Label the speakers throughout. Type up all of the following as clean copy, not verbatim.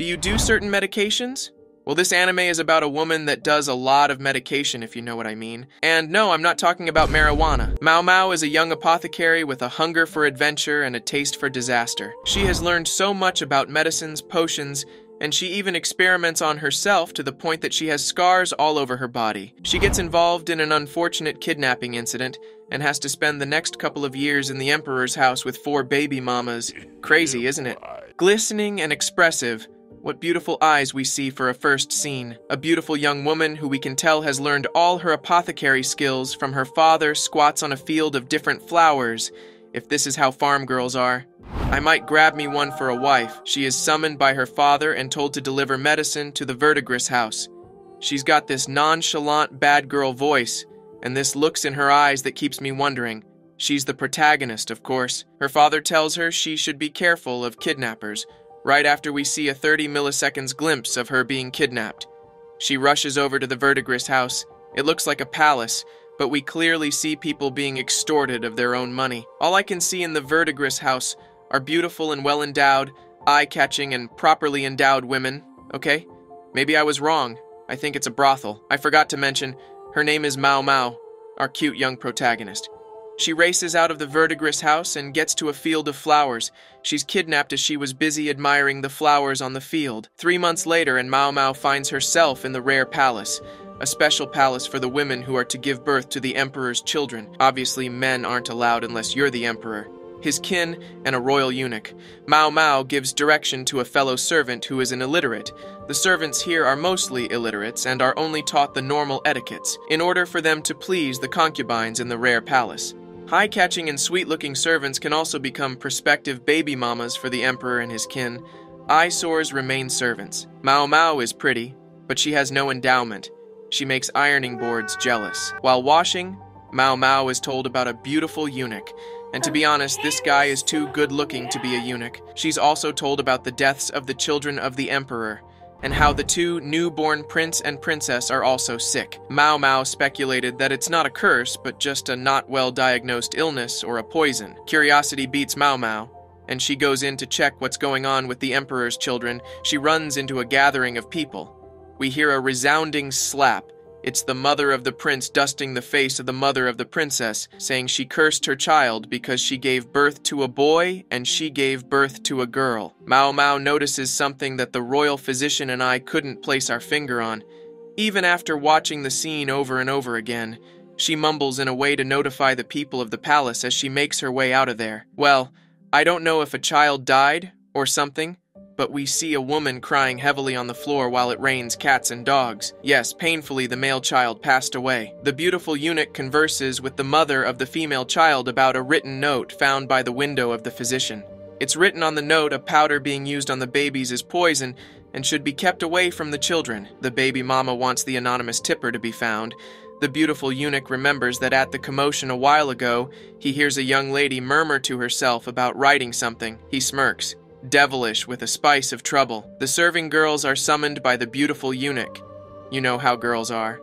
Speaker 1: Do you do certain medications? Well, this anime is about a woman that does a lot of medication, if you know what I mean. And no, I'm not talking about marijuana. Mao Mao is a young apothecary with a hunger for adventure and a taste for disaster. She has learned so much about medicines, potions, and she even experiments on herself to the point that she has scars all over her body. She gets involved in an unfortunate kidnapping incident and has to spend the next couple of years in the Emperor's house with 4 baby mamas. Crazy, isn't it? Glistening and expressive. What beautiful eyes we see for a first scene. A beautiful young woman who we can tell has learned all her apothecary skills from her father squats on a field of different flowers. If this is how farm girls are, I might grab me one for a wife. She is summoned by her father and told to deliver medicine to the verdigris house. She's got this nonchalant bad girl voice, and this looks in her eyes that keeps me wondering. She's the protagonist, of course. Her father tells her she should be careful of kidnappers, right after we see a 30 milliseconds glimpse of her being kidnapped. She rushes over to the verdigris house. It looks like a palace, but we clearly see people being extorted of their own money. All I can see in the verdigris house are beautiful and well-endowed, eye-catching and properly endowed women, okay? Maybe I was wrong. I think it's a brothel. I forgot to mention, her name is Mao Mao, our cute young protagonist. She races out of the verdigris house and gets to a field of flowers. She's kidnapped as she was busy admiring the flowers on the field. 3 months later, and Mao Mao finds herself in the rare palace, a special palace for the women who are to give birth to the emperor's children. Obviously, men aren't allowed unless you're the emperor. His kin, and a royal eunuch. Mao Mao gives direction to a fellow servant who is an illiterate. The servants here are mostly illiterates and are only taught the normal etiquettes, in order for them to please the concubines in the rare palace. High-catching and sweet-looking servants can also become prospective baby mamas for the emperor and his kin. Eyesores remain servants. Mao Mao is pretty, but she has no endowment. She makes ironing boards jealous. While washing, Mao Mao is told about a beautiful eunuch. And to be honest, this guy is too good-looking to be a eunuch. She's also told about the deaths of the children of the emperor, and how the 2 newborn prince and princess are also sick. Mao Mao speculated that it's not a curse, but just a not well-diagnosed illness or a poison. Curiosity beats Mao Mao, and she goes in to check what's going on with the emperor's children. She runs into a gathering of people. We hear a resounding slap. It's the mother of the prince dusting the face of the mother of the princess, saying she cursed her child because she gave birth to a boy and she gave birth to a girl. Mao Mao notices something that the royal physician and I couldn't place our finger on. Even after watching the scene over and over again, she mumbles in a way to notify the people of the palace as she makes her way out of there. Well, I don't know if a child died or something, but we see a woman crying heavily on the floor while it rains cats and dogs. Yes, painfully the male child passed away. The beautiful eunuch converses with the mother of the female child about a written note found by the window of the physician. It's written on the note a powder being used on the babies is poison and should be kept away from the children. The baby mama wants the anonymous tipper to be found. The beautiful eunuch remembers that at the commotion a while ago, he hears a young lady murmur to herself about writing something. He smirks, devilish with a spice of trouble. The serving girls are summoned by the beautiful eunuch. You know how girls are.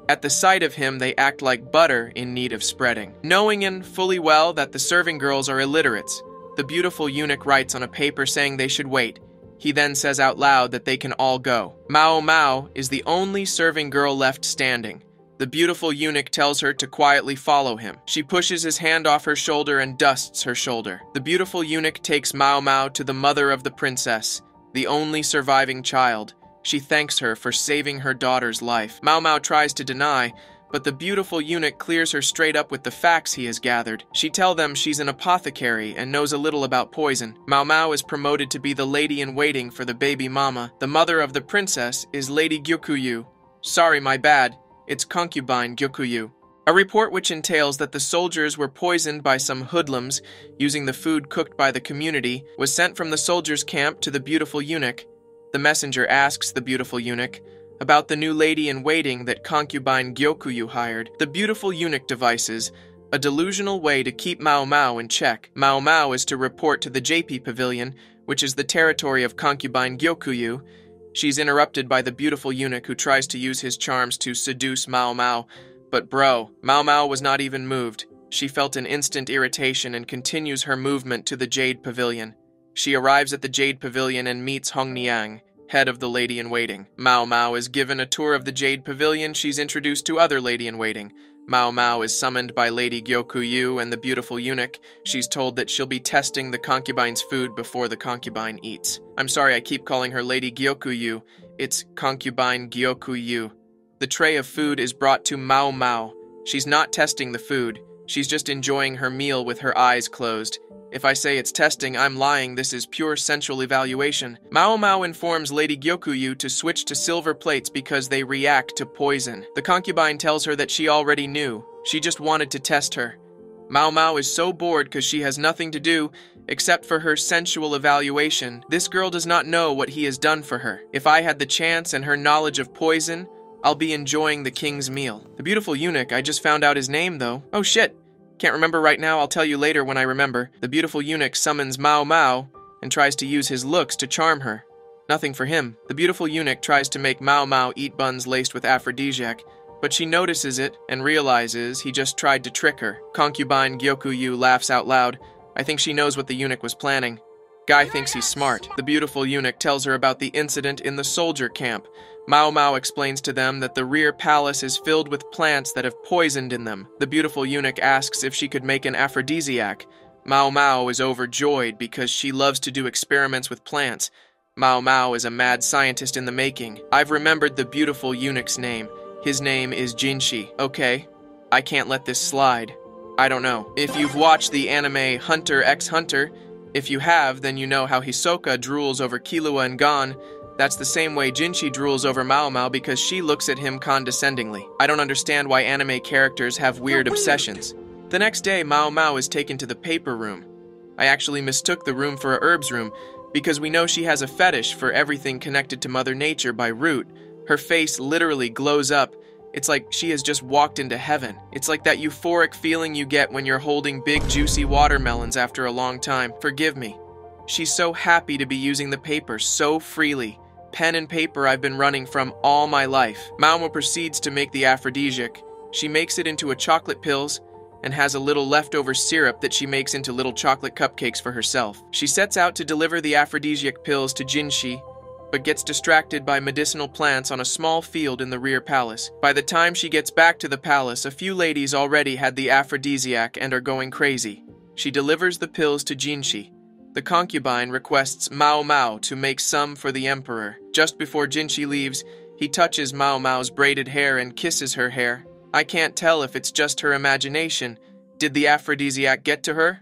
Speaker 1: At the sight of him, they act like butter in need of spreading. Knowing and fully well that the serving girls are illiterates, the beautiful eunuch writes on a paper saying they should wait. He then says out loud that they can all go. Mao Mao is the only serving girl left standing. The beautiful eunuch tells her to quietly follow him. She pushes his hand off her shoulder and dusts her shoulder. The beautiful eunuch takes Mao Mao to the mother of the princess, the only surviving child. She thanks her for saving her daughter's life. Mao Mao tries to deny, but the beautiful eunuch clears her straight up with the facts he has gathered. She tells them she's an apothecary and knows a little about poison. Mao Mao is promoted to be the lady-in-waiting for the baby mama. The mother of the princess is Lady Gyokuyu. Sorry, my bad. It's concubine Gyokuyu. A report which entails that the soldiers were poisoned by some hoodlums using the food cooked by the community was sent from the soldiers' camp to the beautiful eunuch. The messenger asks the beautiful eunuch about the new lady-in-waiting that concubine Gyokuyu hired. The beautiful eunuch devises a delusional way to keep Mao Mao in check. Mao Mao is to report to the JP Pavilion, which is the territory of concubine Gyokuyu. She's interrupted by the beautiful eunuch who tries to use his charms to seduce Mao Mao. But bro, Mao Mao was not even moved. She felt an instant irritation and continues her movement to the Jade Pavilion. She arrives at the Jade Pavilion and meets Hong Niang, head of the lady-in-waiting. Mao Mao is given a tour of the Jade Pavilion. She's introduced to other lady-in-waiting. Mao Mao is summoned by Lady Gyokuyu and the beautiful eunuch. She's told that she'll be testing the concubine's food before the concubine eats. I'm sorry I keep calling her Lady Gyokuyu. It's concubine Gyokuyu. The tray of food is brought to Mao Mao. She's not testing the food. She's just enjoying her meal with her eyes closed. If I say it's testing, I'm lying. This is pure sensual evaluation. Mao Mao informs Lady Gyokuyu to switch to silver plates because they react to poison. The concubine tells her that she already knew. She just wanted to test her. Mao Mao is so bored because she has nothing to do except for her sensual evaluation. This girl does not know what he has done for her. If I had the chance and her knowledge of poison, I'll be enjoying the king's meal. The beautiful eunuch, I just found out his name though. Oh shit. Can't remember right now, I'll tell you later when I remember. The beautiful eunuch summons Mao Mao and tries to use his looks to charm her. Nothing for him. The beautiful eunuch tries to make Mao Mao eat buns laced with aphrodisiac, but she notices it and realizes he just tried to trick her. Concubine Gyokuyu laughs out loud. I think she knows what the eunuch was planning. Guy thinks he's smart. The beautiful eunuch tells her about the incident in the soldier camp. Mao Mao explains to them that the rear palace is filled with plants that have poisoned in them. The beautiful eunuch asks if she could make an aphrodisiac. Mao Mao is overjoyed because she loves to do experiments with plants. Mao Mao is a mad scientist in the making. I've remembered the beautiful eunuch's name. His name is Jinshi. Okay, I can't let this slide. I don't know. If you've watched the anime Hunter x Hunter, if you have, then you know how Hisoka drools over Killua and Gon. That's the same way Jinshi drools over Mao Mao because she looks at him condescendingly. I don't understand why anime characters have weird obsessions. The next day, Mao Mao is taken to the paper room. I actually mistook the room for a herbs room because we know she has a fetish for everything connected to Mother Nature by root. Her face literally glows up. It's like she has just walked into heaven. It's like that euphoric feeling you get when you're holding big juicy watermelons after a long time. Forgive me. She's so happy to be using the paper so freely. Pen and paper I've been running from all my life. Mao Mao proceeds to make the aphrodisiac. She makes it into a chocolate pills and has a little leftover syrup that she makes into little chocolate cupcakes for herself. She sets out to deliver the aphrodisiac pills to Jinshi, but gets distracted by medicinal plants on a small field in the rear palace. By the time she gets back to the palace, a few ladies already had the aphrodisiac and are going crazy. She delivers the pills to Jinshi. The concubine requests Mao Mao to make some for the emperor. Just before Jinshi leaves, he touches Mao Mao's braided hair and kisses her hair. I can't tell if it's just her imagination. Did the aphrodisiac get to her?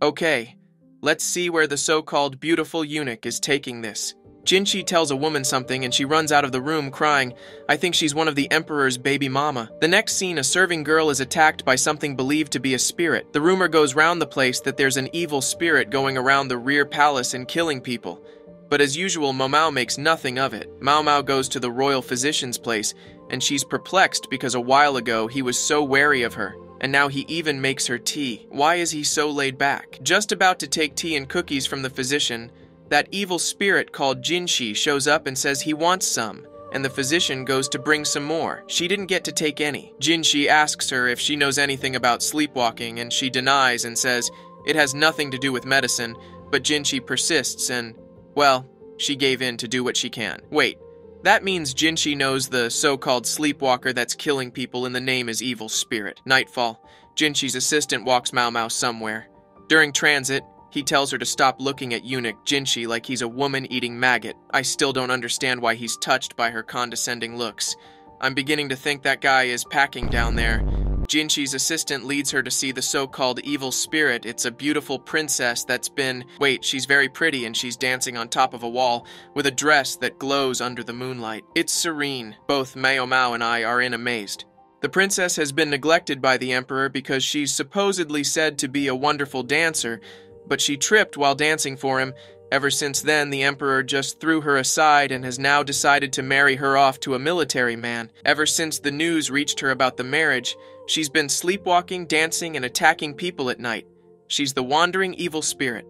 Speaker 1: Okay, let's see where the so-called beautiful eunuch is taking this. Jinshi tells a woman something and she runs out of the room crying. I think she's one of the emperor's baby mama. The next scene, a serving girl is attacked by something believed to be a spirit. The rumor goes round the place that there's an evil spirit going around the rear palace and killing people. But as usual, Mao Mao makes nothing of it. Mao Mao goes to the royal physician's place and she's perplexed because a while ago he was so wary of her. And now he even makes her tea. Why is he so laid back? Just about to take tea and cookies from the physician, that evil spirit called Jinshi shows up and says he wants some, and the physician goes to bring some more. She didn't get to take any. Jinshi asks her if she knows anything about sleepwalking, and she denies and says it has nothing to do with medicine, but Jinshi persists and, well, she gave in to do what she can. Wait, that means Jinshi knows the so-called sleepwalker that's killing people and the name is Evil Spirit. Nightfall. Jinshi's assistant walks Mao Mao somewhere. During transit, he tells her to stop looking at eunuch Jinshi like he's a woman-eating maggot. I still don't understand why he's touched by her condescending looks. I'm beginning to think that guy is packing down there. Jinshi's assistant leads her to see the so-called evil spirit. It's a beautiful princess that's been... Wait, she's very pretty and she's dancing on top of a wall with a dress that glows under the moonlight. It's serene. Both Mao Mao and I are amazed. The princess has been neglected by the emperor because she's supposedly said to be a wonderful dancer, but she tripped while dancing for him. Ever since then, the emperor just threw her aside and has now decided to marry her off to a military man. Ever since the news reached her about the marriage, she's been sleepwalking, dancing, and attacking people at night. She's the wandering evil spirit.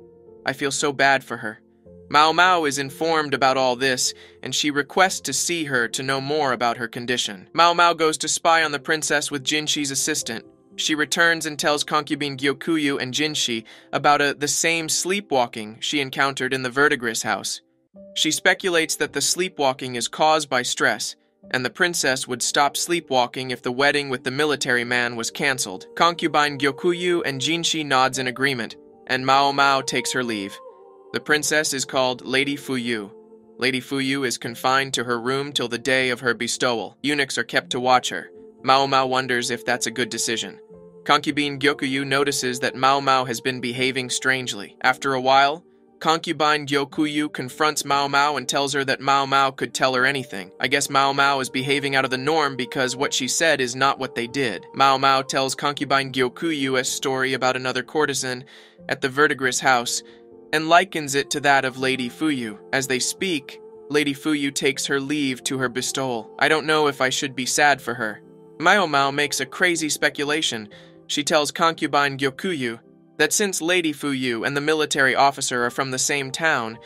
Speaker 1: I feel so bad for her. Mao Mao is informed about all this, and she requests to see her to know more about her condition. Mao Mao goes to spy on the princess with Jinshi's assistant. She returns and tells concubine Gyokuyu and Jinshi about the same sleepwalking she encountered in the Verdigris house. She speculates that the sleepwalking is caused by stress, and the princess would stop sleepwalking if the wedding with the military man was cancelled. Concubine Gyokuyu and Jinshi nods in agreement, and Mao Mao takes her leave. The princess is called Lady Fuyu. Lady Fuyu is confined to her room till the day of her bestowal. Eunuchs are kept to watch her. Mao Mao wonders if that's a good decision. Concubine Gyokuyu notices that Mao Mao has been behaving strangely. After a while, Concubine Gyokuyu confronts Mao Mao and tells her that Mao Mao could tell her anything. I guess Mao Mao is behaving out of the norm because what she said is not what they did. Mao Mao tells Concubine Gyokuyu a story about another courtesan at the Verdigris house and likens it to that of Lady Fuyu. As they speak, Lady Fuyu takes her leave to her bestowal. I don't know if I should be sad for her. Mao Mao makes a crazy speculation. She tells Concubine Gyokuyu that since Lady Fuyu and the military officer are from the same town,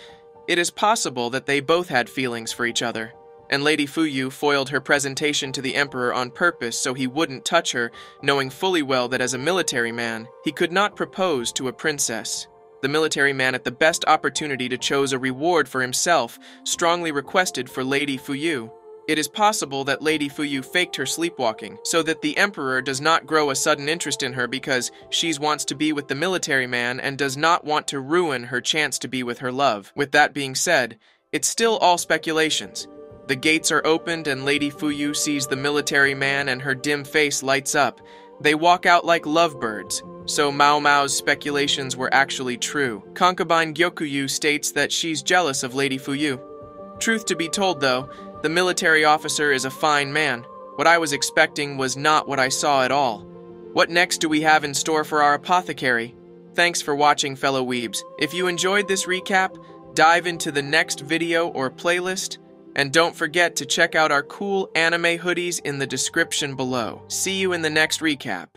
Speaker 1: it is possible that they both had feelings for each other, and Lady Fuyu foiled her presentation to the emperor on purpose so he wouldn't touch her, knowing fully well that as a military man, he could not propose to a princess. The military man at the best opportunity to chose a reward for himself, strongly requested for Lady Fuyu. It is possible that Lady Fuyu faked her sleepwalking, so that the emperor does not grow a sudden interest in her because she wants to be with the military man and does not want to ruin her chance to be with her love. With that being said, it's still all speculations. The gates are opened and Lady Fuyu sees the military man and her dim face lights up. They walk out like lovebirds, so Mao Mao's speculations were actually true. Concubine Gyokuyu states that she's jealous of Lady Fuyu. Truth to be told though, the military officer is a fine man. What I was expecting was not what I saw at all. What next do we have in store for our apothecary? Thanks for watching, fellow weebs. If you enjoyed this recap, dive into the next video or playlist, and don't forget to check out our cool anime hoodies in the description below. See you in the next recap.